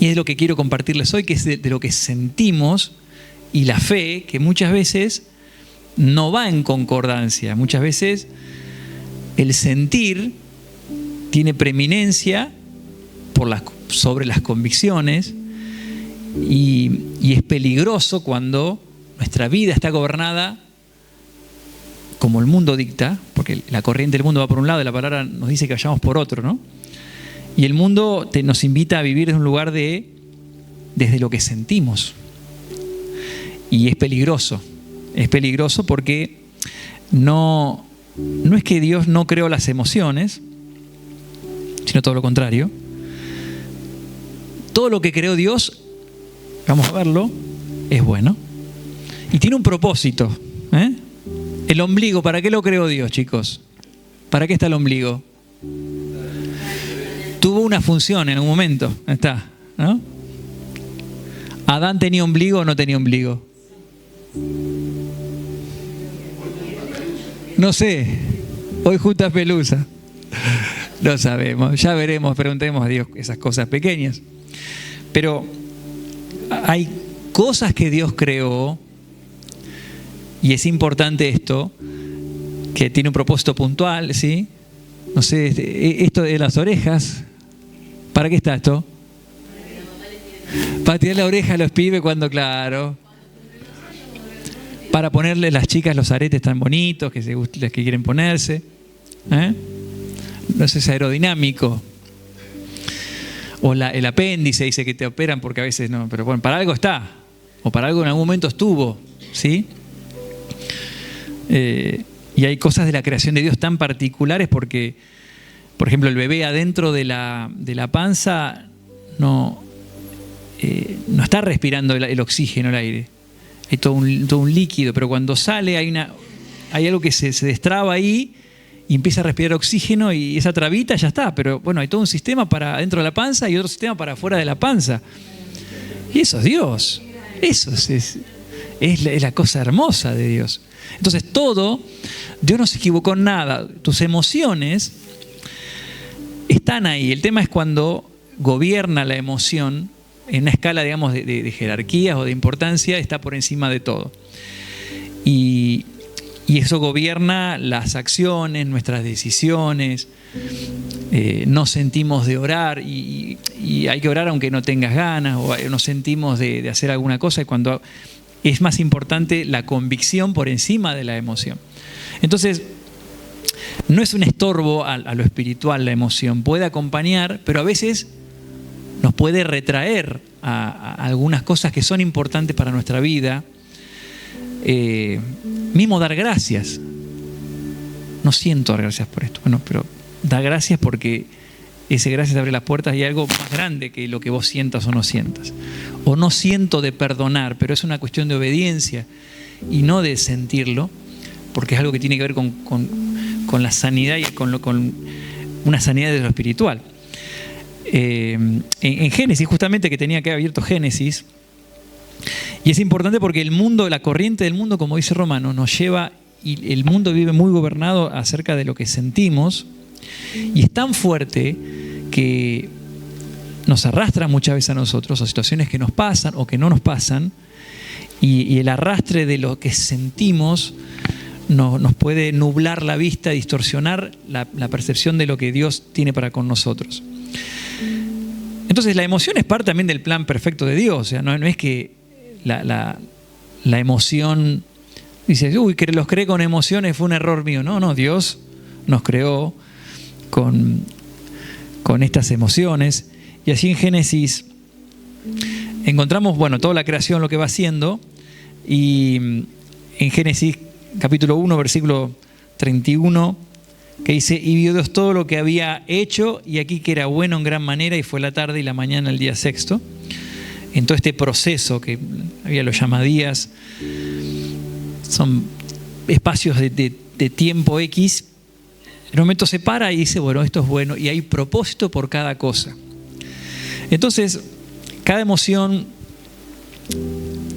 Y es lo que quiero compartirles hoy, que es de lo que sentimos, y la fe, que muchas veces no va en concordancia. Muchas veces el sentir tiene preeminencia sobre las convicciones, y es peligroso cuando nuestra vida está gobernada como el mundo dicta, porque la corriente del mundo va por un lado y la palabra nos dice que vayamos por otro, ¿no? Y el mundo nos invita a vivir desde un lugar desde lo que sentimos. Y es peligroso porque no es que Dios no creó las emociones, sino todo lo contrario. Todo lo que creó Dios, vamos a verlo, es bueno. Y tiene un propósito. El ombligo, ¿para qué lo creó Dios, chicos? ¿Para qué está el ombligo? Tuvo una función en un momento, está, ¿no? ¿Adán tenía ombligo o no tenía ombligo? No sé, hoy junta pelusa. No sabemos, ya veremos, preguntemos a Dios esas cosas pequeñas. Pero hay cosas que Dios creó, y es importante esto, que tiene un propósito puntual, ¿sí? No sé, esto de las orejas, ¿para qué está esto? Para tirar la oreja a los pibes cuando, claro. Para ponerle a las chicas los aretes tan bonitos que quieren ponerse. No sé, es aerodinámico. O el apéndice, dice que te operan porque a veces no, pero bueno, para algo está. O para algo en algún momento estuvo, ¿sí? Y hay cosas de la creación de Dios tan particulares porque, por ejemplo, el bebé adentro de la panza no está respirando el oxígeno, el aire. Hay todo un líquido, pero cuando sale hay algo que se destraba ahí y empieza a respirar oxígeno, y esa trabita ya está. Pero bueno, hay todo un sistema para adentro de la panza y otro sistema para afuera de la panza. Y eso es Dios. Eso es la cosa hermosa de Dios. Entonces Dios no se equivocó en nada. Tus emociones están ahí. El tema es cuando gobierna la emoción en una escala, digamos, de jerarquías o de importancia, está por encima de todo. Y eso gobierna las acciones, nuestras decisiones. No sentimos de orar y hay que orar aunque no tengas ganas, o no sentimos de hacer alguna cosa, y cuando es más importante la convicción por encima de la emoción. Entonces, no es un estorbo a lo espiritual la emoción, puede acompañar, pero a veces nos puede retraer a algunas cosas que son importantes para nuestra vida. Mismo dar gracias. No siento dar gracias por esto. Bueno, pero da gracias porque ese gracias abre las puertas y hay algo más grande que lo que vos sientas o no sientas. O no siento de perdonar, pero es una cuestión de obediencia y no de sentirlo, porque es algo que tiene que ver con la sanidad y con una sanidad de lo espiritual. En Génesis, justamente, que tenía que haber abierto Génesis, y es importante porque el mundo, la corriente del mundo, como dice Romano, nos lleva, y el mundo vive muy gobernado acerca de lo que sentimos, y es tan fuerte que nos arrastra muchas veces a nosotros a situaciones que nos pasan o que no nos pasan, y el arrastre de lo que sentimos nos puede nublar la vista, distorsionar la percepción de lo que Dios tiene para con nosotros. Entonces la emoción es parte también del plan perfecto de Dios. O sea, no es que la emoción dice, uy, que los creé con emociones, fue un error mío. No, Dios nos creó con estas emociones. Y así en Génesis encontramos, bueno, toda la creación, lo que va haciendo. Y en Génesis capítulo 1, versículo 31, que dice, y vio Dios todo lo que había hecho, y aquí que era bueno en gran manera, y fue la tarde y la mañana el día sexto. En todo este proceso que había los llamadías, son espacios de tiempo X, en un momento se para y dice, bueno, esto es bueno, y hay propósito por cada cosa. Entonces, cada emoción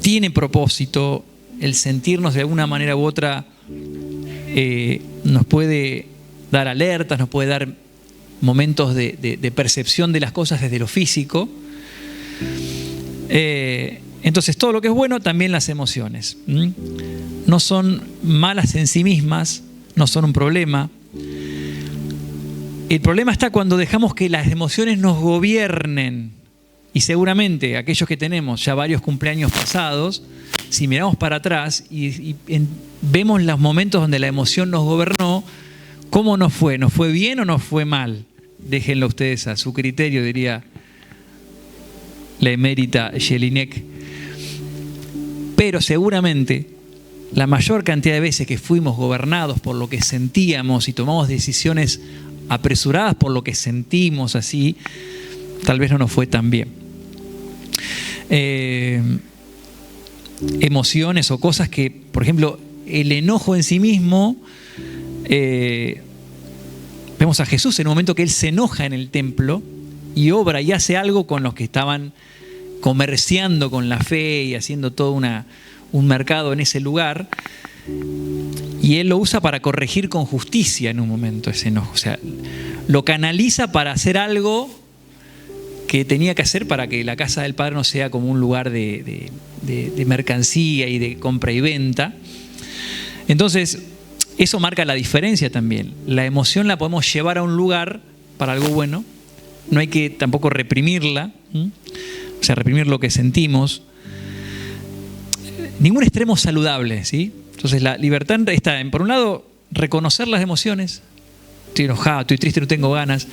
tiene propósito. El sentirnos de alguna manera u otra nos puede dar alertas, nos puede dar momentos de percepción de las cosas desde lo físico. Entonces, todo lo que es bueno, también las emociones. No son malas en sí mismas, no son un problema. El problema está cuando dejamos que las emociones nos gobiernen. Y seguramente aquellos que tenemos ya varios cumpleaños pasados, si miramos para atrás y vemos los momentos donde la emoción nos gobernó, ¿cómo nos fue? ¿Nos fue bien o nos fue mal? Déjenlo ustedes a su criterio, diría la emérita Jelinek. Pero seguramente la mayor cantidad de veces que fuimos gobernados por lo que sentíamos y tomamos decisiones apresuradas por lo que sentimos así, tal vez no nos fue tan bien. Emociones o cosas que, por ejemplo, el enojo en sí mismo, vemos a Jesús en un momento que Él se enoja en el templo y obra y hace algo con los que estaban comerciando con la fe y haciendo todo un mercado en ese lugar, y Él lo usa para corregir con justicia en un momento ese enojo. O sea, lo canaliza para hacer algo que tenía que hacer para que la casa del Padre no sea como un lugar de mercancía y de compra y venta. Entonces, eso marca la diferencia también. La emoción la podemos llevar a un lugar para algo bueno. No hay que tampoco reprimirla, o sea, reprimir lo que sentimos. Ningún extremo saludable, ¿sí? Entonces, la libertad está en, por un lado, reconocer las emociones. Estoy enojado, estoy triste, no tengo ganas.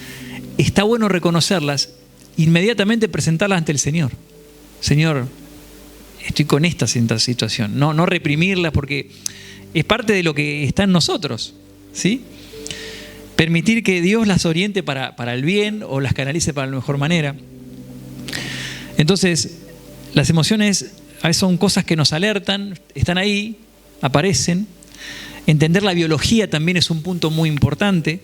Está bueno reconocerlas, inmediatamente presentarlas ante el Señor. Señor, estoy con esta situación. No reprimirlas, porque es parte de lo que está en nosotros, ¿sí? Permitir que Dios las oriente para el bien o las canalice para la mejor manera. Entonces, las emociones a veces son cosas que nos alertan, están ahí, aparecen. Entender la biología también es un punto muy importante.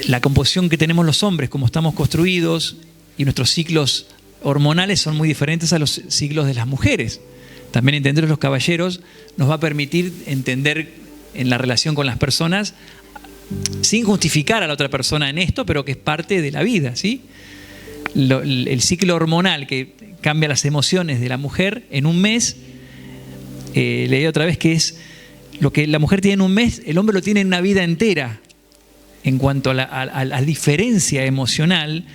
La composición que tenemos los hombres, cómo estamos construidos, y nuestros ciclos hormonales son muy diferentes a los ciclos de las mujeres. También entender a los caballeros nos va a permitir entender en la relación con las personas, sin justificar a la otra persona en esto, pero que es parte de la vida, ¿sí? El ciclo hormonal que cambia las emociones de la mujer en un mes, leí otra vez que es lo que la mujer tiene en un mes, el hombre lo tiene en una vida entera, en cuanto a la diferencia emocional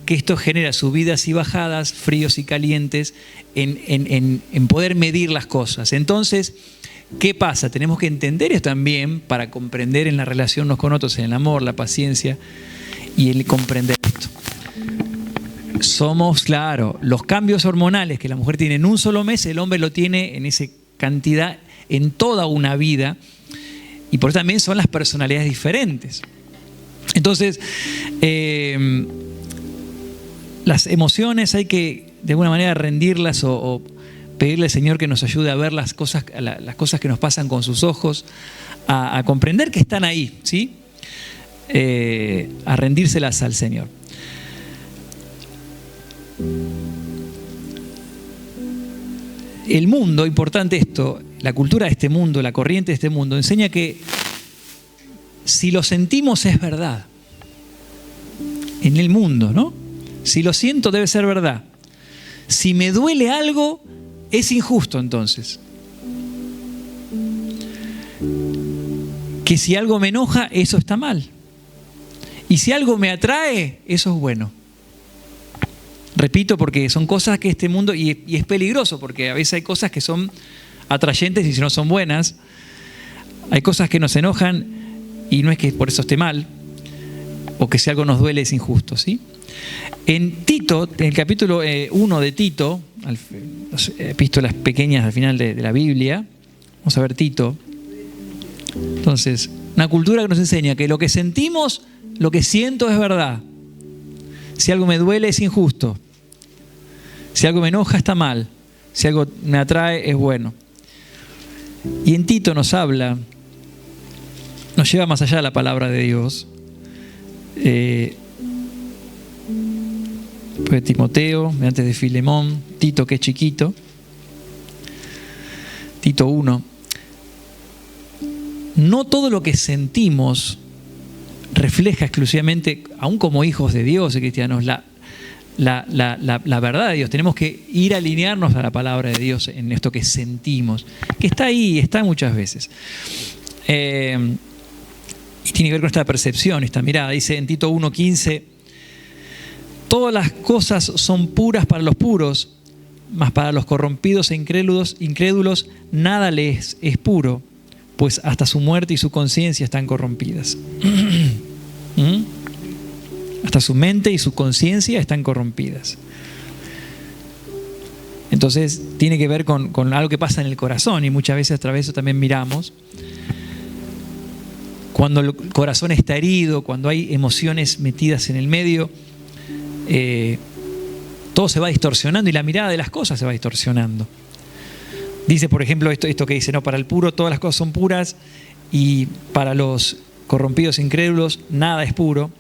que esto genera, subidas y bajadas, fríos y calientes, en poder medir las cosas. Entonces, ¿qué pasa? Tenemos que entender esto también para comprender en la relación unos con otros, en el amor, la paciencia y el comprender esto. Somos, claro, los cambios hormonales que la mujer tiene en un solo mes, el hombre lo tiene en esa cantidad en toda una vida, y por eso también son las personalidades diferentes. Entonces, las emociones hay que de alguna manera rendirlas o pedirle al Señor que nos ayude a ver las cosas que nos pasan con sus ojos, a comprender que están ahí, ¿sí? A rendírselas al Señor. El mundo, importante esto, la cultura de este mundo, la corriente de este mundo, enseña que si lo sentimos es verdad. En el mundo, ¿no? Si lo siento debe ser verdad. Si me duele algo, es injusto entonces. Que si algo me enoja, eso está mal. Y si algo me atrae, eso es bueno. Repito, porque son cosas que este mundo, y es peligroso, porque a veces hay cosas que son atrayentes y si no son buenas. Hay cosas que nos enojan y no es que por eso esté mal, o que si algo nos duele es injusto, ¿sí? En Tito, en el capítulo 1 de Tito, las epístolas pequeñas al final de la Biblia, vamos a ver Tito. Entonces, una cultura que nos enseña que lo que sentimos, lo que siento es verdad. Si algo me duele es injusto. Si algo me enoja está mal. Si algo me atrae es bueno. Y en Tito nos habla, nos lleva más allá de la palabra de Dios. Pues Timoteo, antes de Filemón, Tito que es chiquito, Tito 1. No todo lo que sentimos refleja exclusivamente, aún como hijos de Dios y cristianos, la verdad de Dios. Tenemos que ir a alinearnos a la palabra de Dios en esto que sentimos, que está ahí, está muchas veces. Y tiene que ver con esta percepción, esta mirada. Dice en Tito 1:15, todas las cosas son puras para los puros, mas para los corrompidos e incrédulos nada les es puro, pues hasta su muerte y su conciencia están corrompidas. Hasta su mente y su conciencia están corrompidas. Entonces tiene que ver con algo que pasa en el corazón, y muchas veces a través de eso también miramos. Cuando el corazón está herido, cuando hay emociones metidas en el medio, todo se va distorsionando y la mirada de las cosas se va distorsionando. Dice, por ejemplo, esto que dice, no, para el puro todas las cosas son puras y para los corrompidos e incrédulos nada es puro.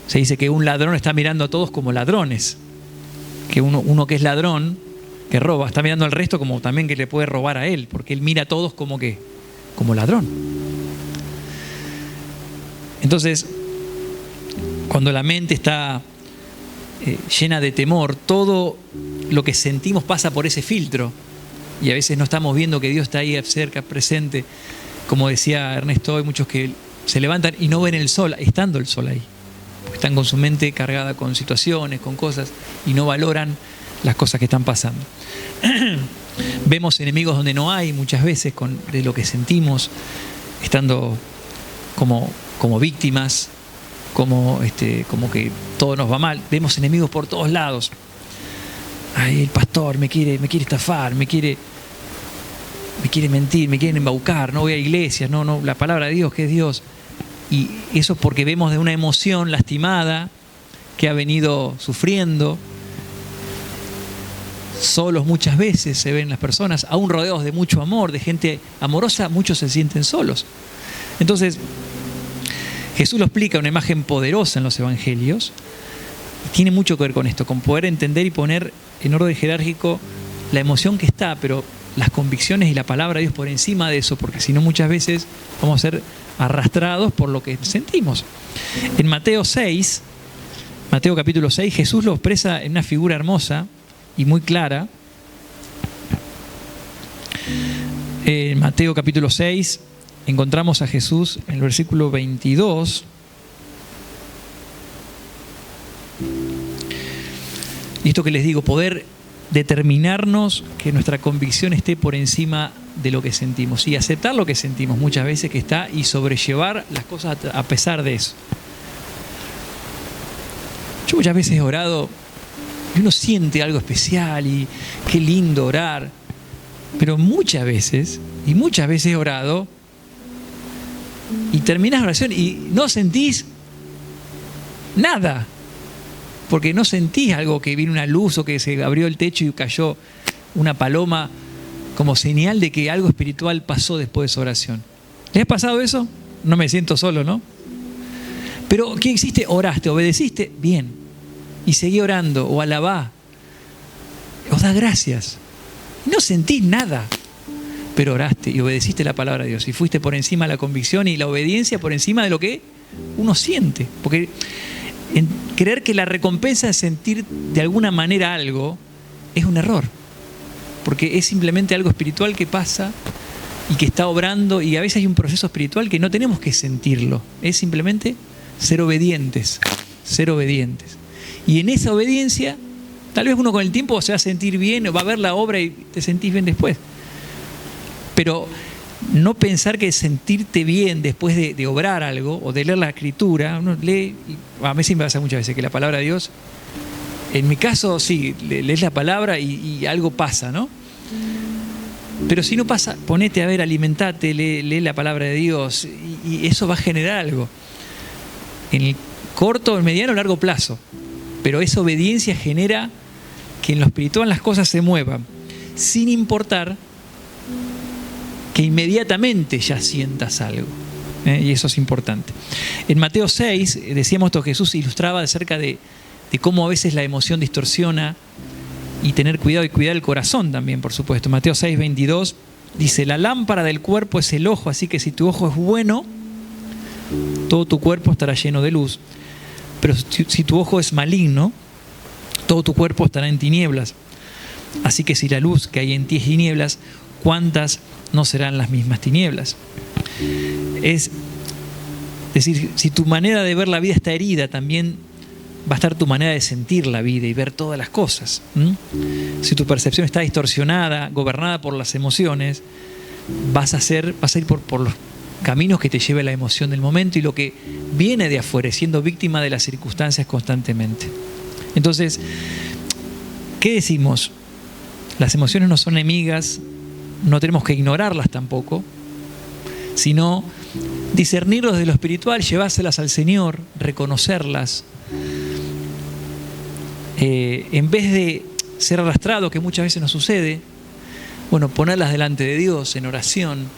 Se dice que un ladrón está mirando a todos como ladrones, que uno que es ladrón, que roba, está mirando al resto como también que le puede robar a él, porque él mira a todos como ladrón. Entonces, cuando la mente está llena de temor, todo lo que sentimos pasa por ese filtro y a veces no estamos viendo que Dios está ahí cerca, presente. Como decía Ernesto, hay muchos que se levantan y no ven el sol, estando el sol ahí, porque están con su mente cargada con situaciones, con cosas, y no valoran las cosas que están pasando. Vemos enemigos donde no hay, muchas veces de lo que sentimos, estando como víctimas, como que todo nos va mal. Vemos enemigos por todos lados. Ay, el pastor me quiere estafar, me quiere mentir, me quiere embaucar, no voy a iglesias, no, la palabra de Dios, que es Dios. Y eso es porque vemos de una emoción lastimada que ha venido sufriendo. Solos muchas veces se ven las personas, aún rodeados de mucho amor, de gente amorosa, muchos se sienten solos. Entonces, Jesús lo explica, una imagen poderosa en los evangelios. Tiene mucho que ver con esto, con poder entender y poner en orden jerárquico la emoción que está, pero las convicciones y la palabra de Dios por encima de eso, porque si no muchas veces vamos a ser arrastrados por lo que sentimos. En Mateo capítulo 6, Jesús lo expresa en una figura hermosa y muy clara. En Mateo capítulo 6 encontramos a Jesús en el versículo 22. Y esto que les digo, poder determinarnos que nuestra convicción esté por encima de lo que sentimos y aceptar lo que sentimos muchas veces que está y sobrellevar las cosas a pesar de eso. Yo muchas veces he orado y uno siente algo especial y qué lindo orar, pero muchas veces he orado y terminás la oración y no sentís nada, porque no sentís algo, que vino una luz o que se abrió el techo y cayó una paloma como señal de que algo espiritual pasó después de esa oración. ¿Les ha pasado eso? No me siento solo, ¿no? Pero ¿qué hiciste? Oraste, obedeciste, bien, y seguí orando o alabá, os das gracias. No sentís nada, pero oraste y obedeciste la palabra de Dios y fuiste por encima de la convicción y la obediencia por encima de lo que uno siente. Porque en creer que la recompensa es sentir de alguna manera algo es un error, porque es simplemente algo espiritual que pasa y que está obrando, y a veces hay un proceso espiritual que no tenemos que sentirlo, es simplemente ser obedientes. Y en esa obediencia tal vez uno con el tiempo se va a sentir bien, va a ver la obra y te sentís bien después, pero no pensar que sentirte bien después de obrar algo o de leer la escritura. Uno lee, a mí sí me pasa muchas veces que la palabra de Dios, en mi caso sí, lees la palabra y algo pasa, ¿no? Pero si no pasa, ponete a ver, alimentate, lee la palabra de Dios y eso va a generar algo en el corto, el mediano o largo plazo. Pero esa obediencia genera que en lo espiritual las cosas se muevan, sin importar que inmediatamente ya sientas algo. Y eso es importante. En Mateo 6, decíamos esto, Jesús ilustraba acerca de cómo a veces la emoción distorsiona y tener cuidado y cuidar el corazón también, por supuesto. Mateo 6, 22 dice, la lámpara del cuerpo es el ojo, así que si tu ojo es bueno, todo tu cuerpo estará lleno de luz. Pero si tu ojo es maligno, todo tu cuerpo estará en tinieblas. Así que si la luz que hay en ti es tinieblas, ¿cuántas no serán las mismas tinieblas? Es decir, si tu manera de ver la vida está herida, también va a estar tu manera de sentir la vida y ver todas las cosas. Si tu percepción está distorsionada, gobernada por las emociones, vas a ir por los caminos que te lleve la emoción del momento y lo que viene de afuera, siendo víctima de las circunstancias constantemente. Entonces, ¿qué decimos? Las emociones no son enemigas, no tenemos que ignorarlas tampoco, sino discernirlos de lo espiritual, llevárselas al Señor, reconocerlas. En vez de ser arrastrado, que muchas veces nos sucede, bueno, ponerlas delante de Dios en oración,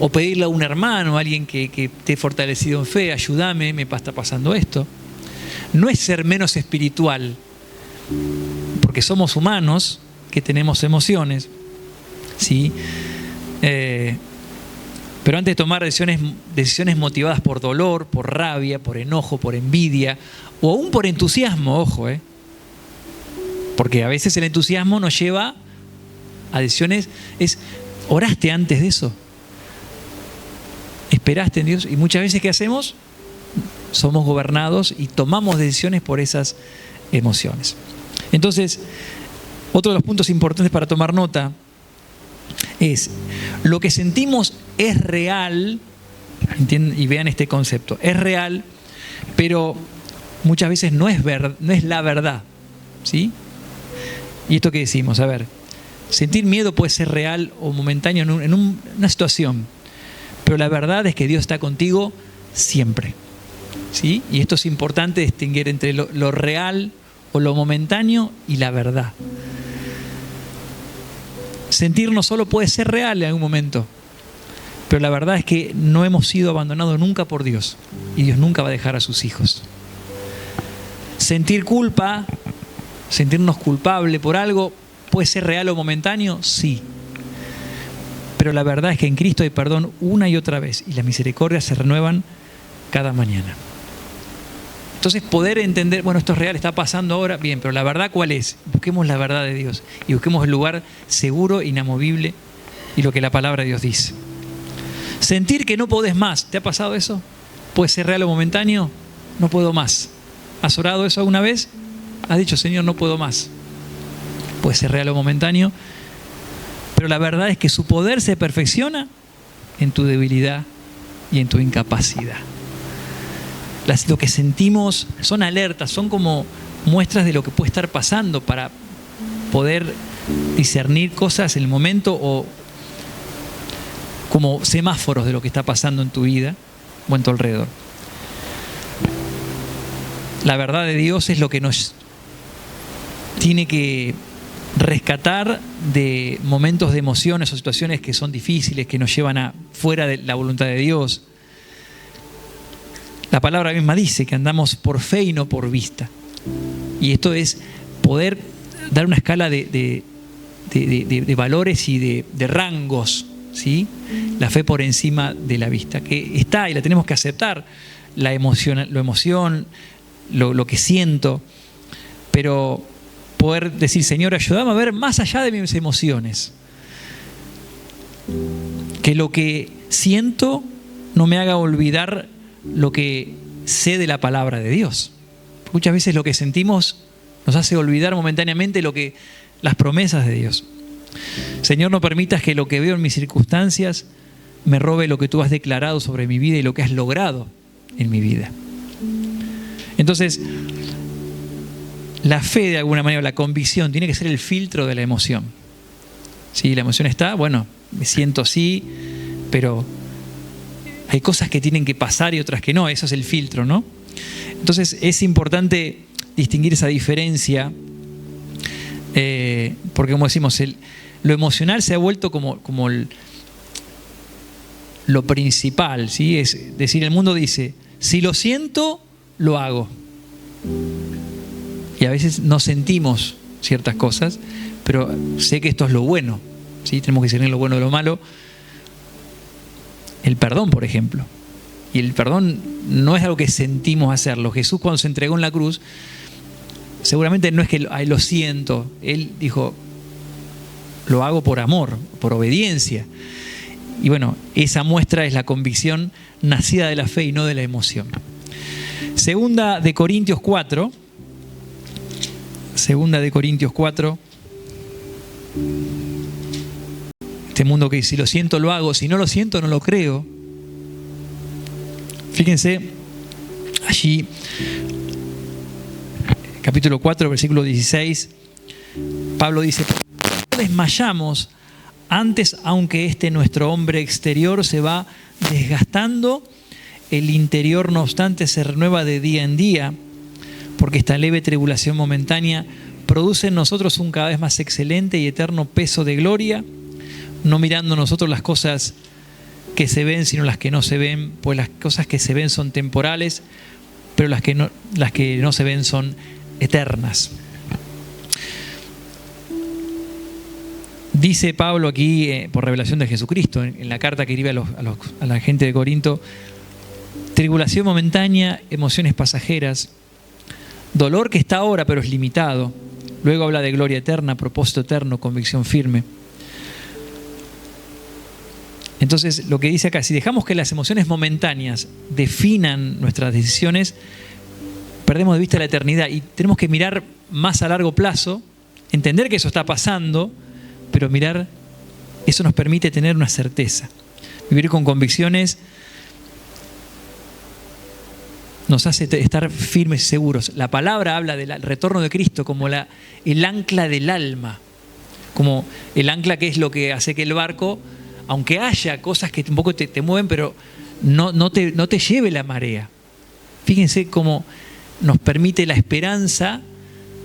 o pedirle a un hermano, a alguien que esté fortalecido en fe, ayúdame, me está pasando esto. No es ser menos espiritual, porque somos humanos que tenemos emociones, ¿sí? Pero antes de tomar decisiones motivadas por dolor, por rabia, por enojo, por envidia, o aún por entusiasmo, ojo, porque a veces el entusiasmo nos lleva a decisiones. ¿Oraste antes de eso? ¿Esperaste en Dios? Y muchas veces, ¿qué hacemos? Somos gobernados y tomamos decisiones por esas emociones. Entonces, otro de los puntos importantes para tomar nota es: lo que sentimos es real, ¿entienden? Y vean este concepto, es real, pero muchas veces no es la verdad, ¿sí? ¿Y esto qué decimos? A ver, sentir miedo puede ser real o momentáneo en una situación, pero la verdad es que Dios está contigo siempre, ¿sí? Y esto es importante distinguir entre lo real o lo momentáneo y la verdad. Sentir no solo puede ser real en algún momento, pero la verdad es que no hemos sido abandonados nunca por Dios y Dios nunca va a dejar a sus hijos. Sentir culpa, sentirnos culpable por algo, ¿puede ser real o momentáneo? Sí. Pero la verdad es que en Cristo hay perdón una y otra vez y las misericordias se renuevan cada mañana. Entonces, poder entender, bueno, esto es real, está pasando ahora, bien, pero la verdad, ¿cuál es? Busquemos la verdad de Dios y busquemos el lugar seguro, inamovible y lo que la palabra de Dios dice. Sentir que no podés más, ¿te ha pasado eso? ¿Puede ser real o momentáneo? No puedo más. ¿Has orado eso alguna vez? ¿Has dicho, Señor, no puedo más? Puede ser real o momentáneo, pero la verdad es que su poder se perfecciona en tu debilidad y en tu incapacidad. Lo que sentimos son alertas, son como muestras de lo que puede estar pasando para poder discernir cosas en el momento, o como semáforos de lo que está pasando en tu vida o en tu alrededor. La verdad de Dios es lo que nos tiene que rescatar de momentos de emociones o situaciones que son difíciles, que nos llevan fuera de la voluntad de Dios. La palabra misma dice que andamos por fe y no por vista. Y esto es poder dar una escala de valores y de rangos, ¿sí? La fe por encima de la vista, que está y la tenemos que aceptar, lo que siento, pero poder decir, Señor, ayúdame a ver más allá de mis emociones. Que lo que siento no me haga olvidar lo que sé de la palabra de Dios. Muchas veces lo que sentimos nos hace olvidar momentáneamente las promesas de Dios. Señor, no permitas que lo que veo en mis circunstancias me robe lo que tú has declarado sobre mi vida y lo que has logrado en mi vida. Entonces, la fe, de alguna manera, la convicción, tiene que ser el filtro de la emoción. Si la emoción está, bueno, me siento así, pero hay cosas que tienen que pasar y otras que no. Eso es el filtro, ¿no? Entonces es importante distinguir esa diferencia, porque como decimos, lo emocional se ha vuelto como lo principal, ¿sí? Es decir, el mundo dice, si lo siento, lo hago. Y a veces no sentimos ciertas cosas, pero sé que esto es lo bueno, ¿sí? Tenemos que discernir lo bueno de lo malo. El perdón, por ejemplo. Y el perdón no es algo que sentimos hacerlo. Jesús, cuando se entregó en la cruz, seguramente no es que lo siento. Él dijo, lo hago por amor, por obediencia. Y bueno, esa muestra es la convicción nacida de la fe y no de la emoción. Segunda de Corintios 4. Segunda de Corintios 4. Este mundo que si lo siento lo hago, si no lo siento no lo creo. Fíjense, allí, capítulo 4, versículo 16, Pablo dice, no desmayamos, antes aunque nuestro hombre exterior se va desgastando, el interior no obstante se renueva de día en día, porque esta leve tribulación momentánea produce en nosotros un cada vez más excelente y eterno peso de gloria, no mirando nosotros las cosas que se ven, sino las que no se ven, pues las cosas que se ven son temporales, pero las que no se ven son eternas. Dice Pablo aquí, por revelación de Jesucristo, en la carta que escribe a la gente de Corinto, tribulación momentánea, emociones pasajeras, dolor que está ahora pero es limitado. Luego habla de gloria eterna, propósito eterno, convicción firme. Entonces, lo que dice acá, si dejamos que las emociones momentáneas definan nuestras decisiones, perdemos de vista la eternidad y tenemos que mirar más a largo plazo, entender que eso está pasando, pero mirar, eso nos permite tener una certeza. Vivir con convicciones nos hace estar firmes y seguros. La palabra habla del retorno de Cristo como el ancla del alma, como el ancla que es lo que hace que el barco, aunque haya cosas que un poco te mueven, pero no te lleve la marea. Fíjense cómo nos permite la esperanza,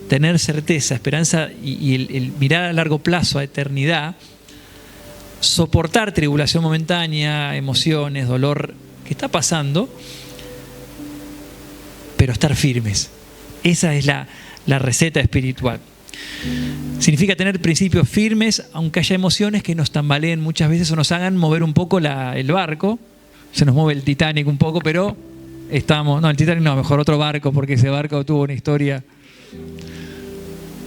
tener certeza, esperanza y el mirar a largo plazo, a eternidad, soportar tribulación momentánea, emociones, dolor que está pasando, pero estar firmes. Esa es la receta espiritual. Significa tener principios firmes, aunque haya emociones que nos tambaleen muchas veces o nos hagan mover un poco el barco. Se nos mueve el Titanic un poco, pero el Titanic no, mejor otro barco, porque ese barco tuvo una historia.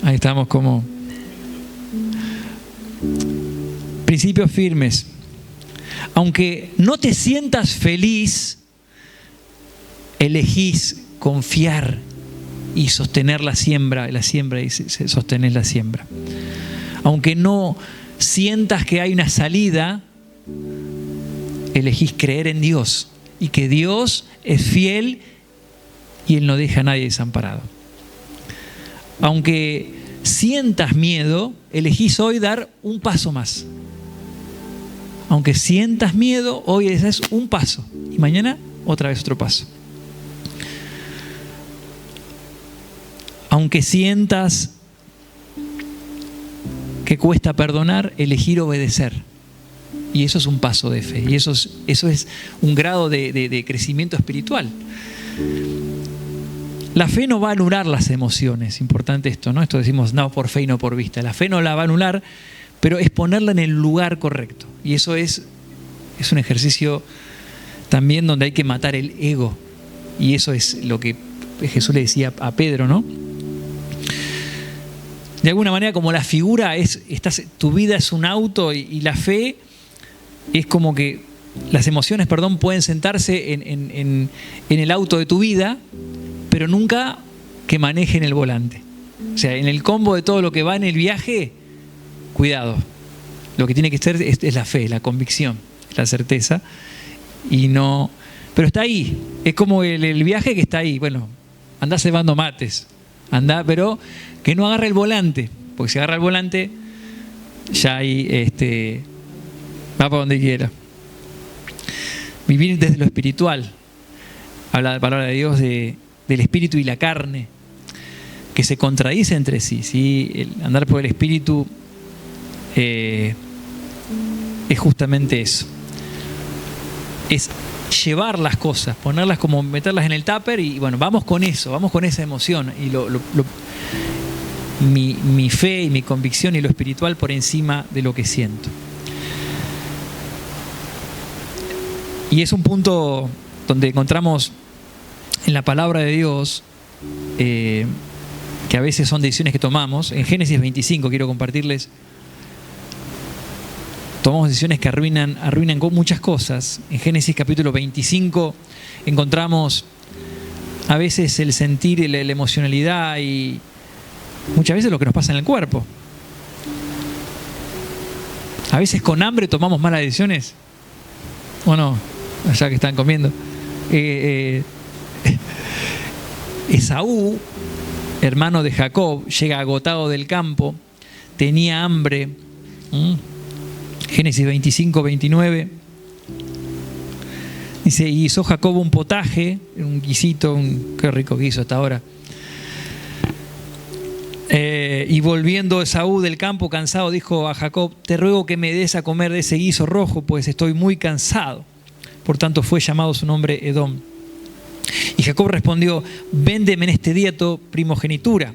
Ahí estamos como principios firmes. Aunque no te sientas feliz, elegís confiar y sostener la siembra y sostener la siembra. Aunque no sientas que hay una salida, elegís creer en Dios y que Dios es fiel y Él no deja a nadie desamparado. Aunque sientas miedo, elegís hoy dar un paso más. Aunque sientas miedo, hoy es un paso y mañana otra vez otro paso. Aunque sientas que cuesta perdonar, elegir obedecer. Y eso es un paso de fe. Y eso es un grado de crecimiento espiritual. La fe no va a anular las emociones. Importante esto, ¿no? Esto decimos, no por fe y no por vista. La fe no la va a anular, pero es ponerla en el lugar correcto. Y eso es un ejercicio también donde hay que matar el ego. Y eso es lo que Jesús le decía a Pedro, ¿no? De alguna manera, como la figura tu vida es un auto y la fe es como que las emociones, pueden sentarse en el auto de tu vida, pero nunca que manejen el volante. O sea, en el combo de todo lo que va en el viaje, cuidado. Lo que tiene que ser es la fe, la convicción, la certeza. Pero está ahí. Es como el viaje que está ahí. Bueno, andá cebando mates. Pero que no agarre el volante, porque si agarra el volante, ya ahí va para donde quiera. Vivir desde lo espiritual. Habla la palabra de Dios del espíritu y la carne, que se contradice entre sí. ¿Sí? El andar por el espíritu es justamente eso. Es llevar las cosas, ponerlas como meterlas en el tupper y bueno, vamos con eso, vamos con esa emoción y mi fe y mi convicción y lo espiritual por encima de lo que siento. Y es un punto donde encontramos en la palabra de Dios que que a veces son decisiones que tomamos. En Génesis 25 quiero compartirles. Tomamos decisiones que arruinan muchas cosas. En Génesis capítulo 25 encontramos a veces el sentir y la emocionalidad y muchas veces lo que nos pasa en el cuerpo. A veces con hambre tomamos malas decisiones. ¿O no? Allá que están comiendo. Esaú, hermano de Jacob, llega agotado del campo, tenía hambre. Génesis 25, 29. Dice, y hizo Jacob un potaje, un guisito, qué rico guiso hasta ahora. Y volviendo Esaú del campo cansado, dijo a Jacob, te ruego que me des a comer de ese guiso rojo, pues estoy muy cansado. Por tanto fue llamado su nombre Edom. Y Jacob respondió, véndeme en este día tu primogenitura.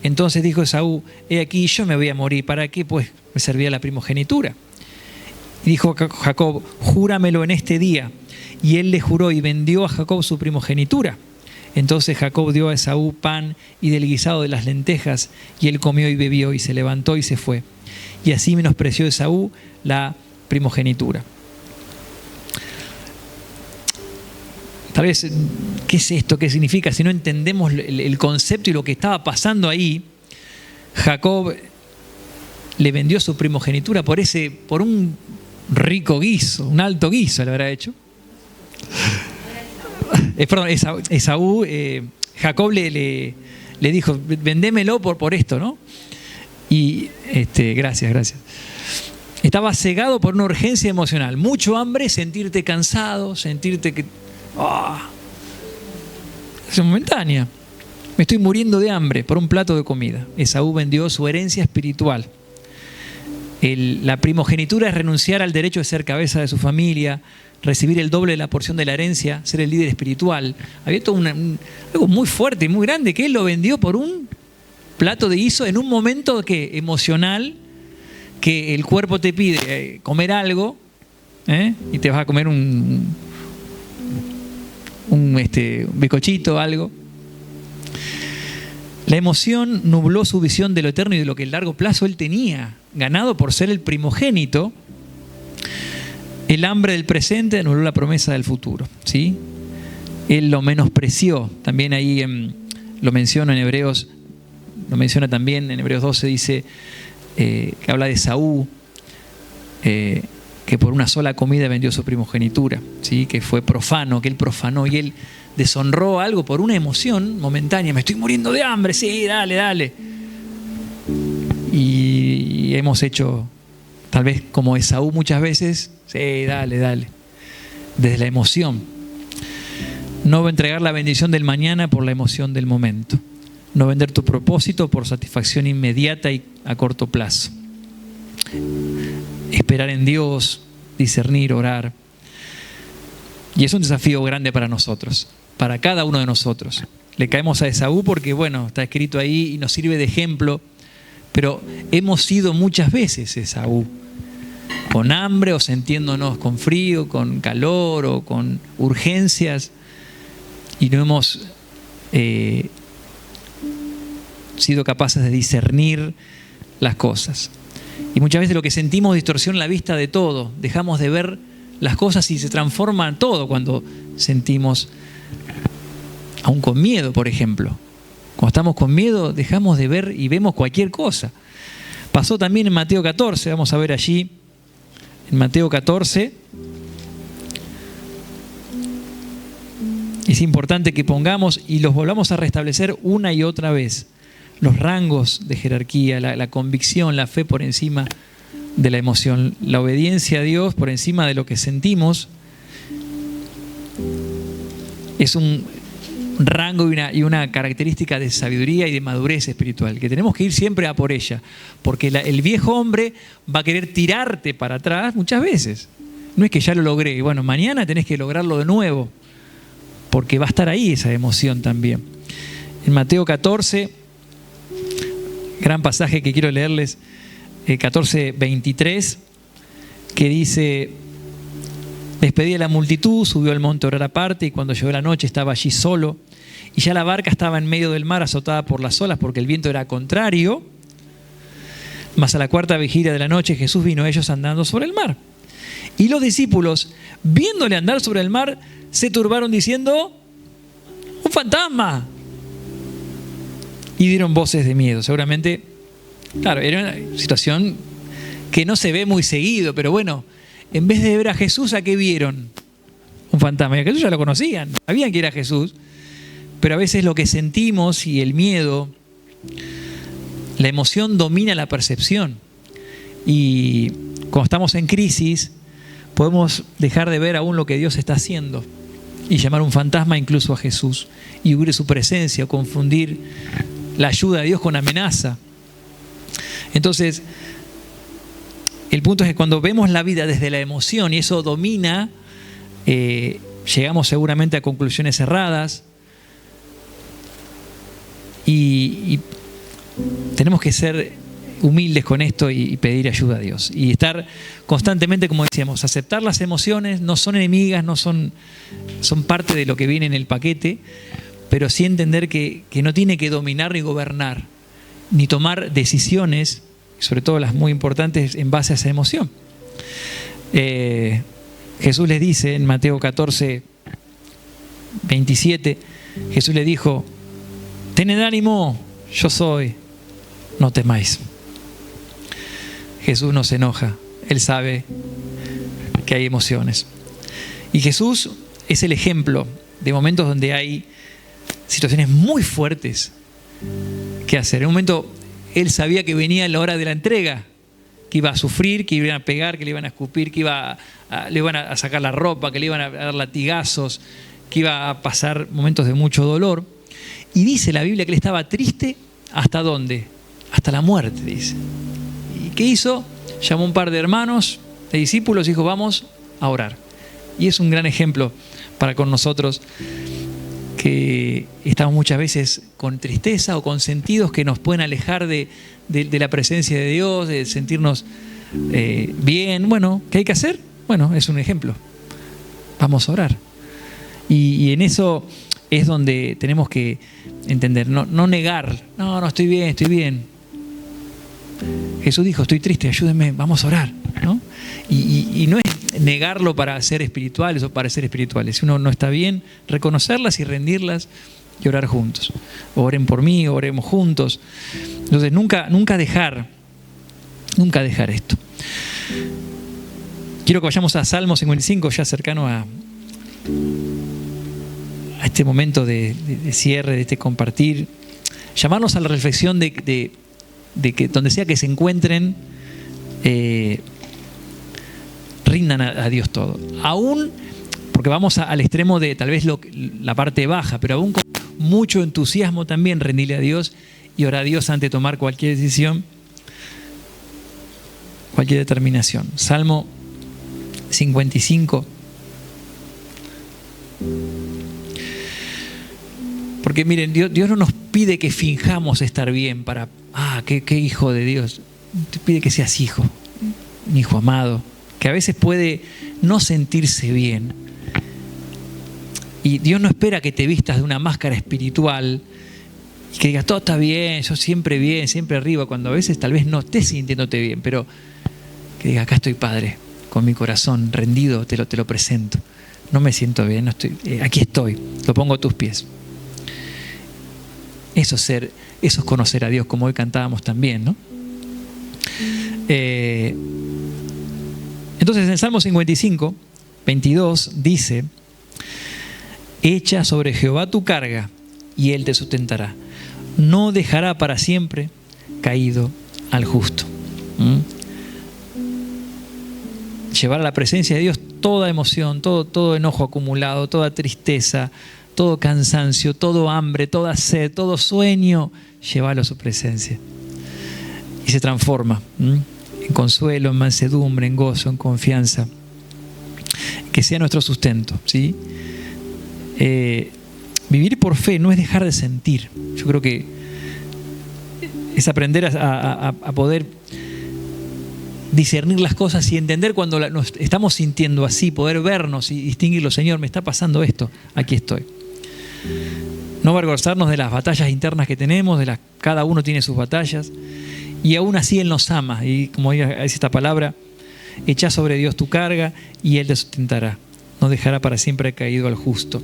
Entonces dijo Esaú, he aquí yo me voy a morir, ¿para qué pues me servía la primogenitura? Y dijo Jacob, júramelo en este día. Y él le juró y vendió a Jacob su primogenitura. Entonces Jacob dio a Esaú pan y del guisado de las lentejas, y él comió y bebió, y se levantó y se fue. Y así menospreció Esaú la primogenitura. Tal vez, ¿qué es esto? ¿Qué significa? Si no entendemos el concepto y lo que estaba pasando ahí, Jacob le vendió su primogenitura por un rico guiso, un alto guiso le habrá hecho. Perdón, Esaú, Jacob le dijo, vendémelo por esto, ¿no? Y gracias. Estaba cegado por una urgencia emocional, mucho hambre, sentirte cansado, sentirte que es momentánea. Me estoy muriendo de hambre por un plato de comida. Esaú vendió su herencia espiritual. La primogenitura es renunciar al derecho de ser cabeza de su familia, recibir el doble de la porción de la herencia, ser el líder espiritual. Había todo algo muy fuerte y muy grande que él lo vendió por un plato de guiso en un momento emocional, que el cuerpo te pide comer algo, y te vas a comer un bizcochito, algo. La emoción nubló su visión de lo eterno y de lo que a largo plazo él tenía ganado por ser el primogénito. El hambre del presente anuló la promesa del futuro, ¿sí? Él lo menospreció. También ahí lo menciona en Hebreos, lo menciona también en Hebreos 12, dice que habla de Esaú, que por una sola comida vendió su primogenitura, ¿sí? Que fue profano, que él profanó y él deshonró algo por una emoción momentánea. Me estoy muriendo de hambre, sí, dale. Y hemos hecho, tal vez como Esaú muchas veces, sí, dale, desde la emoción. No entregar la bendición del mañana por la emoción del momento. No vender tu propósito por satisfacción inmediata y a corto plazo. Esperar en Dios, discernir, orar. Y es un desafío grande para nosotros, para cada uno de nosotros. Le caemos a Esaú porque, bueno, está escrito ahí y nos sirve de ejemplo, pero hemos sido muchas veces Esaú, con hambre o sintiéndonos con frío, con calor o con urgencias, y no hemos sido capaces de discernir las cosas. Y muchas veces lo que sentimos distorsiona la vista de todo. Dejamos de ver las cosas y se transforma todo cuando sentimos, aún con miedo, por ejemplo. Cuando estamos con miedo dejamos de ver y vemos cualquier cosa. Pasó también en Mateo 14, vamos a ver allí, en Mateo 14. Es importante que pongamos y los volvamos a restablecer una y otra vez. Los rangos de jerarquía, la convicción, la fe por encima de la emoción, la obediencia a Dios por encima de lo que sentimos, es un rango y una característica de sabiduría y de madurez espiritual, que tenemos que ir siempre a por ella, porque el viejo hombre va a querer tirarte para atrás muchas veces. No es que ya lo logré, bueno, mañana tenés que lograrlo de nuevo, porque va a estar ahí esa emoción también. En Mateo 14, gran pasaje que quiero leerles, 14:23, que dice: despedía a la multitud, subió al monte a orar aparte, y cuando llegó la noche estaba allí solo. y ya la barca estaba en medio del mar azotada por las olas porque el viento era contrario. Mas a la cuarta vigilia de la noche Jesús vino a ellos andando sobre el mar. Y los discípulos, viéndole andar sobre el mar, se turbaron diciendo: ¡un fantasma! Y dieron voces de miedo. Seguramente, claro, era una situación que no se ve muy seguido, pero bueno, en vez de ver a Jesús, ¿a qué vieron? Un fantasma. Y a Jesús ya lo conocían, sabían que era Jesús, pero a veces lo que sentimos y el miedo, la emoción domina la percepción. Y cuando estamos en crisis, podemos dejar de ver aún lo que Dios está haciendo y llamar un fantasma incluso a Jesús y huir de su presencia o confundir la ayuda de Dios con amenaza. Entonces, el punto es que cuando vemos la vida desde la emoción y eso domina, llegamos seguramente a conclusiones erradas y tenemos que ser humildes con esto y pedir ayuda a Dios. Y estar constantemente, como decíamos, aceptar las emociones, no son enemigas, son parte de lo que viene en el paquete, pero sí entender que no tiene que dominar ni gobernar, ni tomar decisiones, sobre todo las muy importantes, en base a esa emoción. Jesús les dice en Mateo 14, 27, Jesús le dijo: tened ánimo, yo soy, no temáis. Jesús no se enoja, Él sabe que hay emociones. Y Jesús es el ejemplo de momentos donde hay situaciones muy fuertes que hacer. En un momento Él sabía que venía la hora de la entrega, que iba a sufrir, que iban a pegar, que le iban a escupir, que le iban a sacar la ropa, que le iban a dar latigazos, que iba a pasar momentos de mucho dolor. Y dice la Biblia que Él estaba triste, ¿hasta dónde? Hasta la muerte, dice. ¿Y qué hizo? Llamó a un par de hermanos, de discípulos, y dijo: vamos a orar. Y es un gran ejemplo para con nosotros, que estamos muchas veces con tristeza o con sentidos que nos pueden alejar de la presencia de Dios, de sentirnos bien. Bueno, ¿qué hay que hacer? Bueno, es un ejemplo. Vamos a orar. Y en eso es donde tenemos que entender, no negar. No, estoy bien, estoy bien. Jesús dijo: estoy triste, ayúdenme, vamos a orar, ¿no? Y no es negarlo para ser espirituales o para ser espirituales. Si uno no está bien, reconocerlas y rendirlas y orar juntos. Oren por mí, oremos juntos. Entonces, nunca dejar esto. Quiero que vayamos a Salmo 55, ya cercano a este momento de cierre, de este compartir. Llamarnos a la reflexión de que donde sea que se encuentren, rindan a Dios todo. Aún, porque vamos al extremo de tal vez la parte baja, pero aún con mucho entusiasmo también rendirle a Dios y orar a Dios antes de tomar cualquier decisión, cualquier determinación. Salmo 55. Porque miren, Dios no nos pide que finjamos estar bien para, qué hijo de Dios. Te pide que seas hijo, un hijo amado, que a veces puede no sentirse bien. Y Dios no espera que te vistas de una máscara espiritual y que digas: todo está bien, yo siempre arriba, cuando a veces tal vez no estés sintiéndote bien, pero que digas: acá estoy, Padre, con mi corazón rendido, te lo presento. No me siento bien, aquí estoy, lo pongo a tus pies. Eso es conocer a Dios, como hoy cantábamos también, ¿no? Entonces, en el Salmo 55, 22, dice: echa sobre Jehová tu carga y Él te sustentará. No dejará para siempre caído al justo. Llevar a la presencia de Dios toda emoción, todo enojo acumulado, toda tristeza, todo cansancio, todo hambre, toda sed, todo sueño, llévalo a su presencia. Y se transforma en consuelo, en mansedumbre, en gozo, en confianza. Que sea nuestro sustento, ¿sí? Vivir por fe no es dejar de sentir. Yo creo que es aprender a poder discernir las cosas y entender cuando nos estamos sintiendo así, poder vernos y distinguirlo. Señor, me está pasando esto, aquí estoy. No avergonzarnos de las batallas internas que tenemos, cada uno tiene sus batallas, y aún así Él nos ama. Y como dice esta palabra, echa sobre Dios tu carga y Él te sustentará. No dejará para siempre caído al justo.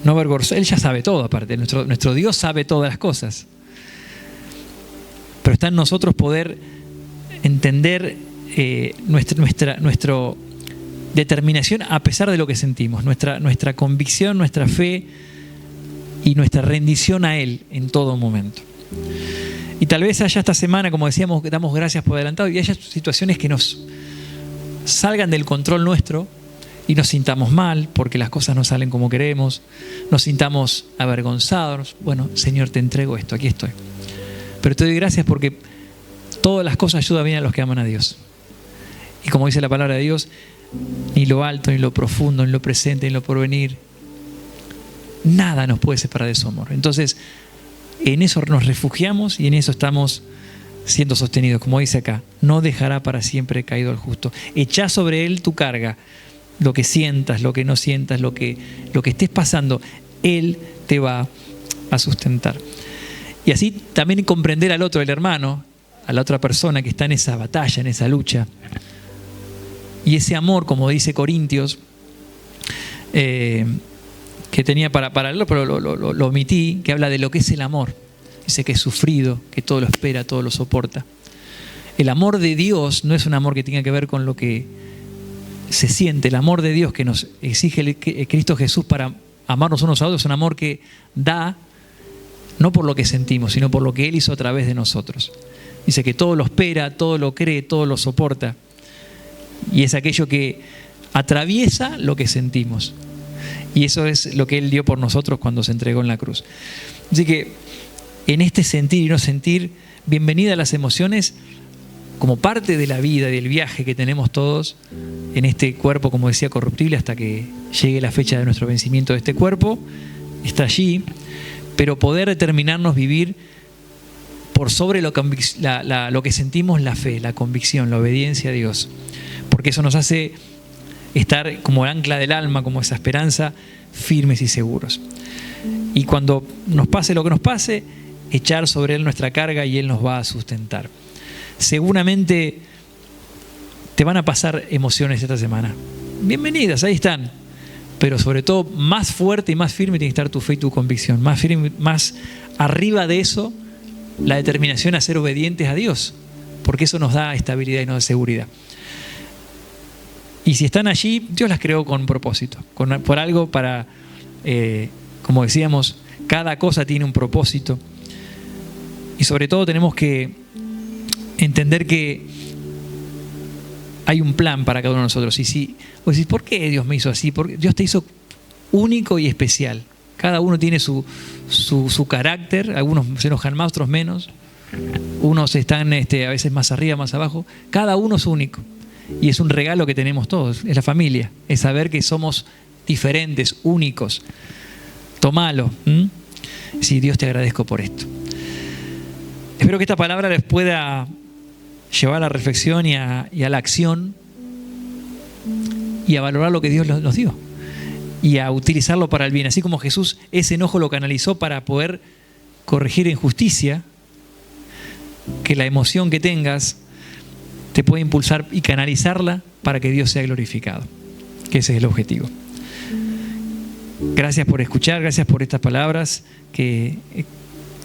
No avergonzar, Él ya sabe todo aparte. Nuestro Dios sabe todas las cosas. Pero está en nosotros poder entender nuestra determinación a pesar de lo que sentimos, nuestra convicción, nuestra fe y nuestra rendición a Él en todo momento. Y tal vez haya esta semana, como decíamos, damos gracias por adelantado, y haya situaciones que nos salgan del control nuestro y nos sintamos mal porque las cosas no salen como queremos, nos sintamos avergonzados. Bueno, Señor, te entrego esto, aquí estoy. Pero te doy gracias porque todas las cosas ayudan bien a los que aman a Dios. Y como dice la palabra de Dios, ni lo alto, ni lo profundo, ni lo presente, ni lo porvenir, nada nos puede separar de su amor. Entonces, en eso nos refugiamos y en eso estamos siendo sostenidos. Como dice acá, no dejará para siempre caído al justo. Echá sobre Él tu carga, lo que sientas, lo que no sientas, lo que estés pasando, Él te va a sustentar. Y así también comprender al otro, el hermano, a la otra persona que está en esa batalla, en esa lucha. Y ese amor, como dice Corintios, que tenía para leerlo, pero lo omití, que habla de lo que es el amor. Dice que es sufrido, que todo lo espera, todo lo soporta. El amor de Dios no es un amor que tenga que ver con lo que se siente. El amor de Dios que nos exige Cristo Jesús para amarnos unos a otros es un amor que da, no por lo que sentimos, sino por lo que Él hizo a través de nosotros. Dice que todo lo espera, todo lo cree, todo lo soporta. Y es aquello que atraviesa lo que sentimos. Y eso es lo que Él dio por nosotros cuando se entregó en la cruz. Así que en este sentir y no sentir, bienvenida a las emociones como parte de la vida y del viaje que tenemos todos en este cuerpo, como decía, corruptible, hasta que llegue la fecha de nuestro vencimiento de este cuerpo. Está allí, pero poder determinarnos vivir por sobre lo que sentimos, la fe, la convicción, la obediencia a Dios. Porque eso nos hace estar como el ancla del alma, como esa esperanza, firmes y seguros. Y cuando nos pase lo que nos pase, echar sobre Él nuestra carga y Él nos va a sustentar. Seguramente te van a pasar emociones esta semana. Bienvenidas, ahí están. Pero sobre todo, más fuerte y más firme tiene que estar tu fe y tu convicción. Más firme, más arriba de eso, la determinación a ser obedientes a Dios. Porque eso nos da estabilidad y nos da seguridad. Y si están allí, Dios las creó con propósito, por algo para, como decíamos, cada cosa tiene un propósito. Y sobre todo tenemos que entender que hay un plan para cada uno de nosotros. Y si vos decís, ¿por qué Dios me hizo así? Porque Dios te hizo único y especial. Cada uno tiene su carácter, algunos se enojan más, otros menos. Unos están a veces más arriba, más abajo. Cada uno es único. Y es un regalo que tenemos todos, es la familia, es saber que somos diferentes, únicos. Tómalo. Sí, Dios, te agradezco por esto. Espero que esta palabra les pueda llevar a la reflexión y a la acción y a valorar lo que Dios nos dio y a utilizarlo para el bien. Así como Jesús ese enojo lo canalizó para poder corregir injusticia, que la emoción que tengas te puede impulsar y canalizarla para que Dios sea glorificado, que ese es el objetivo. Gracias por escuchar, gracias por estas palabras que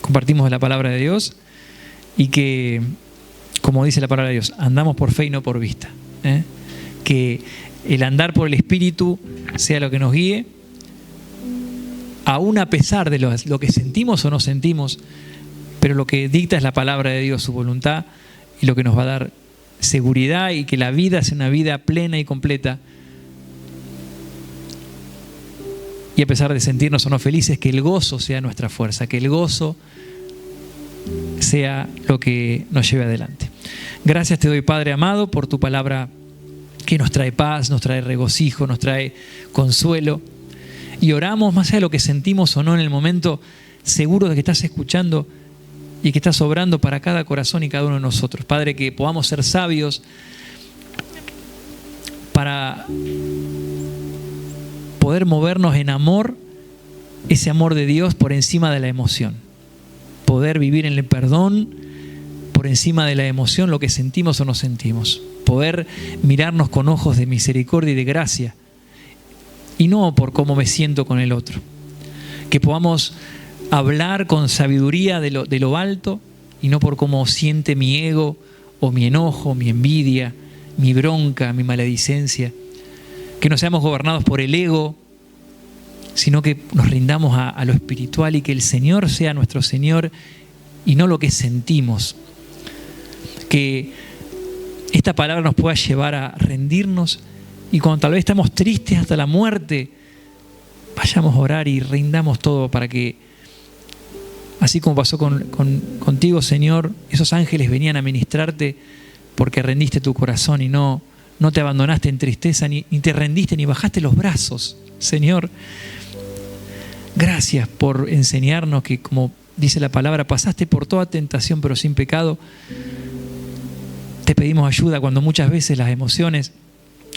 compartimos de la palabra de Dios y que, como dice la palabra de Dios, andamos por fe y no por vista. Que el andar por el Espíritu sea lo que nos guíe, aún a pesar de lo que sentimos o no sentimos, pero lo que dicta es la palabra de Dios, su voluntad, y lo que nos va a dar seguridad y que la vida sea una vida plena y completa. Y a pesar de sentirnos o no felices, que el gozo sea nuestra fuerza, que el gozo sea lo que nos lleve adelante. Gracias te doy, Padre amado, por tu palabra que nos trae paz, nos trae regocijo, nos trae consuelo. Y oramos más allá de lo que sentimos o no en el momento, seguros de que estás escuchando y que estás obrando para cada corazón y cada uno de nosotros. Padre, que podamos ser sabios para poder movernos en amor ese amor de Dios por encima de la emoción. Poder vivir en el perdón por encima de la emoción, lo que sentimos o no sentimos. Poder mirarnos con ojos de misericordia y de gracia, y no por cómo me siento con el otro. Que podamos hablar con sabiduría de lo alto y no por cómo siente mi ego o mi enojo, mi envidia, mi bronca, mi maledicencia. Que no seamos gobernados por el ego, sino que nos rindamos a lo espiritual y que el Señor sea nuestro Señor y no lo que sentimos. Que esta palabra nos pueda llevar a rendirnos y cuando tal vez estamos tristes hasta la muerte, vayamos a orar y rindamos todo para que, así como pasó contigo, Señor, esos ángeles venían a ministrarte porque rendiste tu corazón y no te abandonaste en tristeza, ni te rendiste, ni bajaste los brazos. Señor, gracias por enseñarnos que, como dice la palabra, pasaste por toda tentación pero sin pecado. Te pedimos ayuda cuando muchas veces las emociones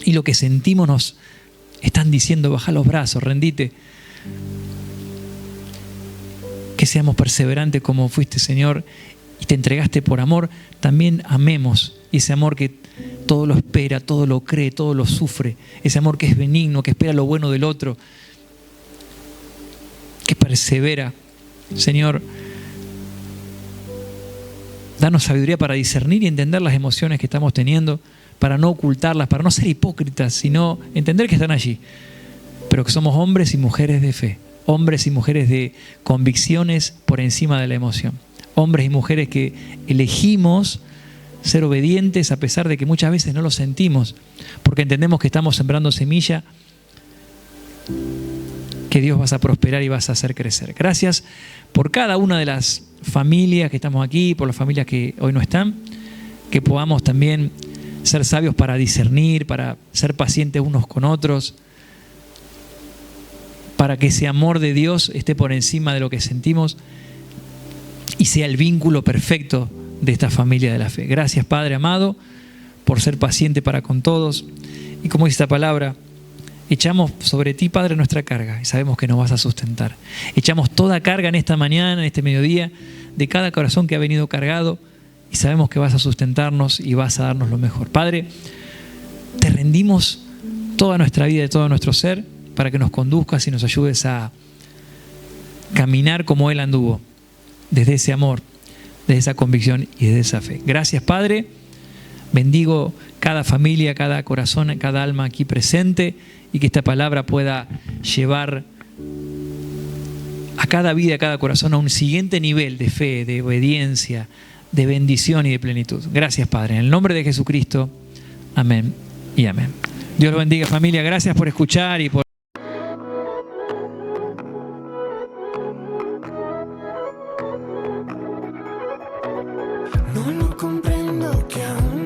y lo que sentimos nos están diciendo: baja los brazos, rendite. Que seamos perseverantes como fuiste, Señor, y te entregaste por amor. También amemos ese amor que todo lo espera, todo lo cree, todo lo sufre. Ese amor que es benigno, que espera lo bueno del otro, que persevera. Señor, danos sabiduría para discernir y entender las emociones que estamos teniendo, para no ocultarlas, para no ser hipócritas, sino entender que están allí, pero que somos hombres y mujeres de fe, hombres y mujeres de convicciones por encima de la emoción, hombres y mujeres que elegimos ser obedientes a pesar de que muchas veces no lo sentimos, porque entendemos que estamos sembrando semilla que Dios vas a prosperar y vas a hacer crecer. Gracias por cada una de las familias que estamos aquí, por las familias que hoy no están, que podamos también ser sabios para discernir, para ser pacientes unos con otros, para que ese amor de Dios esté por encima de lo que sentimos y sea el vínculo perfecto de esta familia de la fe. Gracias, Padre amado, por ser paciente para con todos. Y como dice esta palabra, echamos sobre ti, Padre, nuestra carga y sabemos que nos vas a sustentar. Echamos toda carga en esta mañana, en este mediodía, de cada corazón que ha venido cargado y sabemos que vas a sustentarnos y vas a darnos lo mejor. Padre, te rendimos toda nuestra vida y todo nuestro ser para que nos conduzcas y nos ayudes a caminar como Él anduvo, desde ese amor, desde esa convicción y desde esa fe. Gracias, Padre. Bendigo cada familia, cada corazón, cada alma aquí presente y que esta palabra pueda llevar a cada vida, a cada corazón a un siguiente nivel de fe, de obediencia, de bendición y de plenitud. Gracias, Padre. En el nombre de Jesucristo. Amén y amén. Dios lo bendiga, familia. Gracias por escuchar y por... No lo comprendo que aún